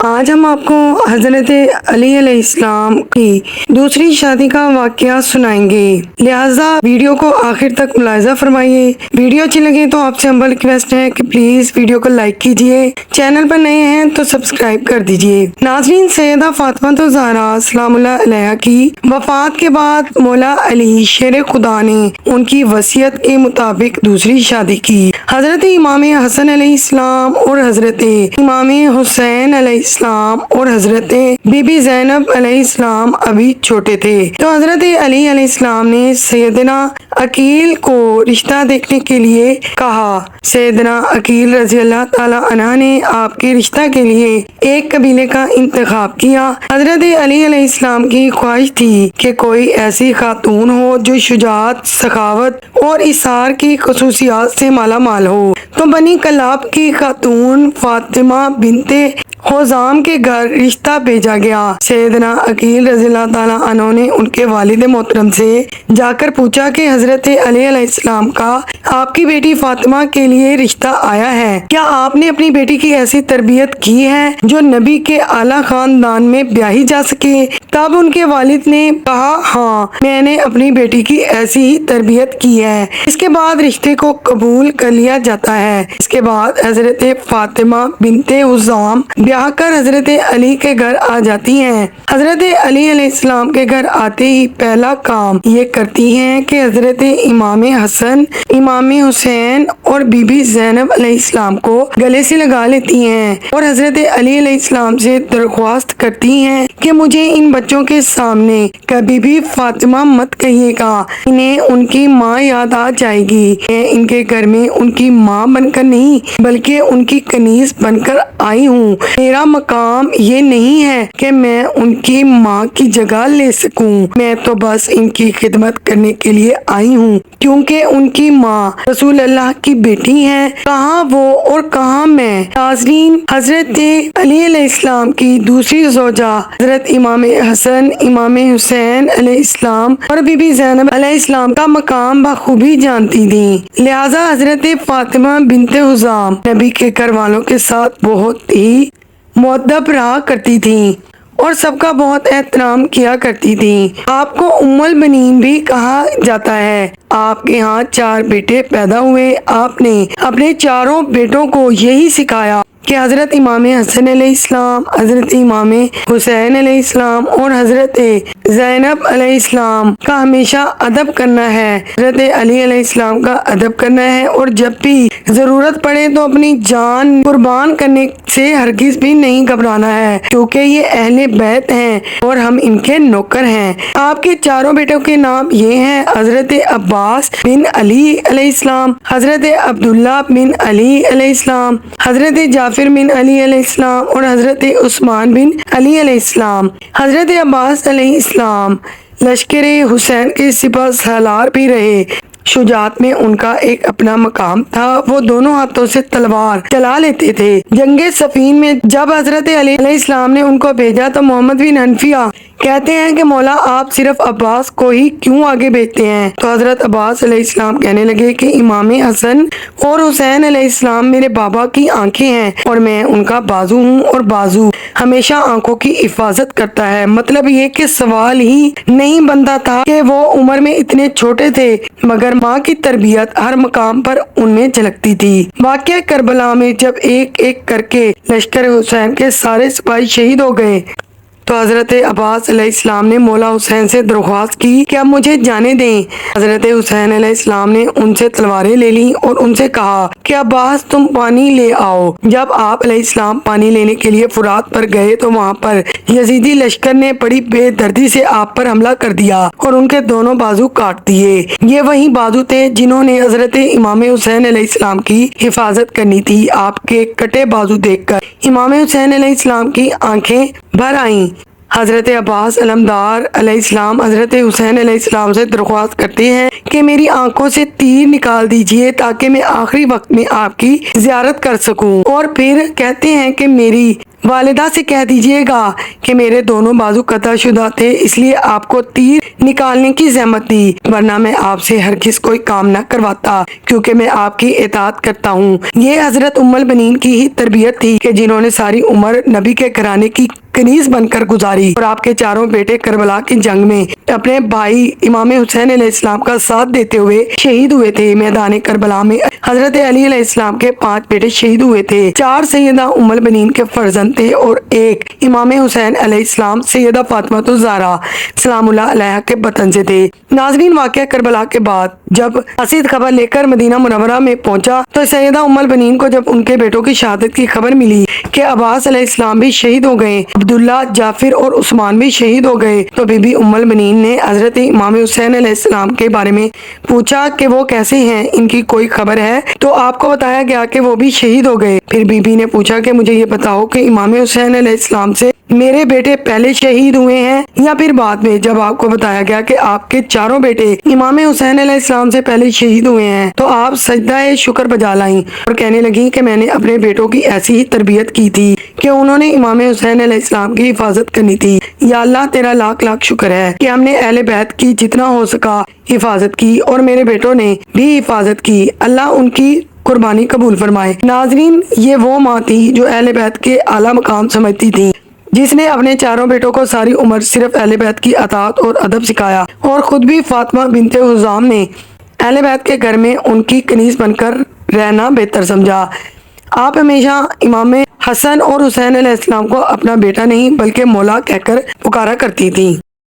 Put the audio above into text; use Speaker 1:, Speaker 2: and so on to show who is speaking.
Speaker 1: آج ہم آپ کو حضرت علی علیہ السلام کی دوسری شادی کا واقعہ سنائیں گے، لہٰذا ویڈیو کو آخر تک ملاحظہ فرمائیے۔ ویڈیو اچھی لگے تو آپ سے ہمبل ریکویسٹ ہے کہ پلیز ویڈیو کو لائک کیجیے، چینل پر نئے ہیں تو سبسکرائب کر دیجیے۔ ناظرین، سیدہ فاطمہ الزہرا سلام اللہ علیہا کی وفات کے بعد مولا علی شیر خدا نے ان کی وصیت کے مطابق دوسری شادی کی۔ حضرت امام حسن علیہ السلام اور حضرت امام حسین علیہ السلام اور حضرت بی بی زینب علیہ السلام ابھی چھوٹے تھے، تو حضرت علی علیہ السلام نے سیدنا عقیل کو رشتہ دیکھنے کے لیے کہا۔ سیدنا عقیل رضی اللہ تعالی عنہ نے آپ کے رشتہ کے لیے ایک قبیلے کا انتخاب کیا۔ حضرت علی علیہ السلام کی خواہش تھی کہ کوئی ایسی خاتون ہو جو شجاعت، سخاوت اور اثار کی خصوصیات سے مالا مال ہو، تو بنی کلاب کی خاتون فاطمہ بنت حزام کے گھر رشتہ بھیجا گیا۔ سیدنا عقیل رضی اللہ تعالیٰ عنہ نے ان کے والد محترم سے جا کر پوچھا کہ حضرت علی علیہ السلام کا آپ کی بیٹی فاطمہ کے لیے رشتہ آیا ہے، کیا آپ نے اپنی بیٹی کی ایسی تربیت کی ہے جو نبی کے اعلیٰ خاندان میں بیاہی جا سکے؟ تب ان کے والد نے کہا، ہاں، میں نے اپنی بیٹی کی ایسی ہی تربیت کی ہے۔ اس کے بعد رشتے کو قبول کر لیا جاتا ہے۔ اس کے بعد حضرت فاطمہ بنت حزام بیاہ کر حضرت علی کے گھر آ جاتی ہیں۔ حضرت علی علیہ السلام کے گھر آتے ہی پہلا کام یہ کرتی ہیں کہ حضرت امام حسن، امام حسین اور بی بی زینب علیہ السلام کو گلے سے لگا لیتی ہیں اور حضرت علی علیہ السلام سے درخواست کرتی ہیں کہ مجھے ان بچوں کے سامنے کبھی بھی فاطمہ مت کہیے گا، انہیں ان کی ماں یاد آ جائے گی۔ میں ان کے گھر میں ان کی ماں بن کر نہیں بلکہ ان کی کنیز بن کر آئی ہوں۔ میرا مقام یہ نہیں ہے کہ میں ان کی ماں کی جگہ لے سکوں، میں تو بس ان کی خدمت کرنے کے لیے آئی ہوں، کیونکہ ان کی ماں رسول اللہ کی بیٹی ہیں، کہاں وہ اور کہاں میں۔ ناظرین، حضرت علی علیہ السلام کی دوسری زوجہ حضرت امام حسن، امام حسین علیہ السلام اور بی بی زینب علیہ السلام کا مقام بخوبی جانتی تھیں، لہٰذا حضرت فاطمہ بنت حزام نبی کے گھر والوں کے ساتھ بہت ہی مؤدب رہا کرتی تھیں اور سب کا بہت احترام کیا کرتی تھیں۔ آپ کو ام البنین بھی کہا جاتا ہے۔ آپ کے ہاں 4 بیٹے پیدا ہوئے۔ آپ نے اپنے چاروں بیٹوں کو یہی سکھایا کہ حضرت امام حسن علیہ السلام، حضرت امام حسین علیہ السلام اور حضرت زینب علیہ السلام کا ہمیشہ ادب کرنا ہے، حضرت علی علیہ السلام کا ادب کرنا ہے، اور جب بھی ضرورت پڑے تو اپنی جان قربان کرنے سے ہرگز بھی نہیں گھبرانا ہے، کیونکہ یہ اہل بیت ہیں اور ہم ان کے نوکر ہیں۔ آپ کے چاروں بیٹوں کے نام یہ ہیں: حضرت عباس بن علی علیہ السلام، حضرت عبداللہ بن علی علیہ السلام، حضرت جعفر بن علی علیہ السلام اور حضرت عثمان بن علی علیہ السلام۔ حضرت عباس علیہ السلام لشکر حسین کے سپہ سالار بھی رہے۔ شجاعت میں ان کا ایک اپنا مقام تھا، وہ دونوں ہاتھوں سے تلوار چلا لیتے تھے۔ جنگ صفین میں جب حضرت علی علیہ السلام نے ان کو بھیجا تو محمد بن حنفیہ کہتے ہیں کہ مولا، آپ صرف عباس کو ہی کیوں آگے بھیجتے ہیں؟ تو حضرت عباس علیہ السلام کہنے لگے کہ امام حسن اور حسین علیہ السلام میرے بابا کی آنکھیں ہیں اور میں ان کا بازو ہوں، اور بازو ہمیشہ آنکھوں کی حفاظت کرتا ہے۔ مطلب یہ کہ سوال ہی نہیں بنتا تھا کہ وہ عمر میں اتنے چھوٹے تھے، مگر ماں کی تربیت ہر مقام پر ان میں جھلکتی تھی۔ واقعہ کربلا میں جب ایک ایک کر کے لشکر حسین کے سارے سپاہی شہید ہو گئے تو حضرت عباس علیہ السلام نے مولا حسین سے درخواست کی کہ اب مجھے جانے دیں۔ حضرت حسین علیہ السلام نے ان سے تلواریں لے لیں اور ان سے کہا کہ عباس، تم پانی لے آؤ۔ جب آپ علیہ السلام پانی لینے کے لیے فرات پر گئے تو وہاں پر یزیدی لشکر نے بڑی بے دردی سے آپ پر حملہ کر دیا اور ان کے دونوں بازو کاٹ دیے۔ یہ وہی بازو تھے جنہوں نے حضرت امام حسین علیہ السلام کی حفاظت کرنی تھی۔ آپ کے کٹے بازو دیکھ کر امام حسین علیہ السلام کی آنکھیں بھر آئیں۔ حضرت عباس علمدار علیہ السلام حضرت حسین علیہ السلام سے درخواست کرتے ہیں کہ میری آنکھوں سے تیر نکال دیجئے تاکہ میں آخری وقت میں آپ کی زیارت کر سکوں، اور پھر کہتے ہیں کہ میری والدہ سے کہہ دیجئے گا کہ میرے دونوں بازو قطع شدہ تھے، اس لیے آپ کو تیر نکالنے کی زحمت دی، ورنہ میں آپ سے ہرگز کوئی کام نہ کرواتا، کیونکہ میں آپ کی اطاعت کرتا ہوں۔ یہ حضرت ام المؤمنین کی ہی تربیت تھی کہ جنہوں نے ساری عمر نبی کے گھرانے کی کنیز بن کر گزاری اور آپ کے چاروں بیٹے کربلا کی جنگ میں اپنے بھائی امام حسین علیہ السلام کا ساتھ دیتے ہوئے شہید ہوئے تھے۔ میدان کربلا میں حضرت علی علیہ السلام کے 5 بیٹے شہید ہوئے تھے، 4 سیدہ ام المؤمنین کے فرزند تھے اور 1 امام حسین علیہ السلام سیدہ فاطمہ الزہرا سلام اللہ علیہا کے بطن سے تھے۔ ناظرین، واقعہ کربلا کے بعد جب اسید خبر لے کر مدینہ منورہ میں پہنچا تو سیدہ ام المؤمنین کو جب ان کے بیٹوں کی شہادت کی خبر ملی کہ عباس علیہ السلام بھی شہید ہو گئے، عبداللہ، جعفر اور عثمان بھی شہید ہو گئے، تو بی بی ام المؤمنین نے حضرت امام حسین علیہ السلام کے بارے میں پوچھا کہ وہ کیسے ہیں، ان کی کوئی خبر ہے؟ تو آپ کو بتایا گیا کہ وہ بھی شہید ہو گئے۔ پھر بی بی نے پوچھا کہ مجھے یہ بتاؤ کہ امام حسین علیہ السلام سے میرے بیٹے پہلے شہید ہوئے ہیں یا پھر بعد میں؟ جب آپ کو بتایا گیا کہ آپ کے چاروں بیٹے امام حسین علیہ السلام سے پہلے شہید ہوئے ہیں تو آپ سجدہ شکر بجا لائیں اور کہنے لگیں کہ میں نے اپنے بیٹوں کی ایسی ہی تربیت کی تھی کہ انہوں نے امام حسین علیہ السلام کی حفاظت کرنی تھی۔ یا اللہ، تیرا لاکھ لاکھ شکر ہے کہ ہم نے اہل بیت کی جتنا ہو سکا حفاظت کی اور میرے بیٹوں نے بھی حفاظت کی، اللہ ان کی قربانی قبول فرمائے۔ ناظرین، یہ وہ ماں تھی جو اہل بیت کے اعلیٰ مقام سمجھتی تھی، جس نے اپنے چاروں بیٹوں کو ساری عمر صرف اہل بیت کی اطاعت اور ادب سکھایا اور خود بھی فاطمہ بنت حزام نے اہل بیت کے گھر میں ان کی کنیز بن کر رہنا بہتر سمجھا۔ آپ ہمیشہ امام حسن اور حسین علیہ السلام کو اپنا بیٹا نہیں بلکہ مولا کہہ کر پکارا کرتی تھی۔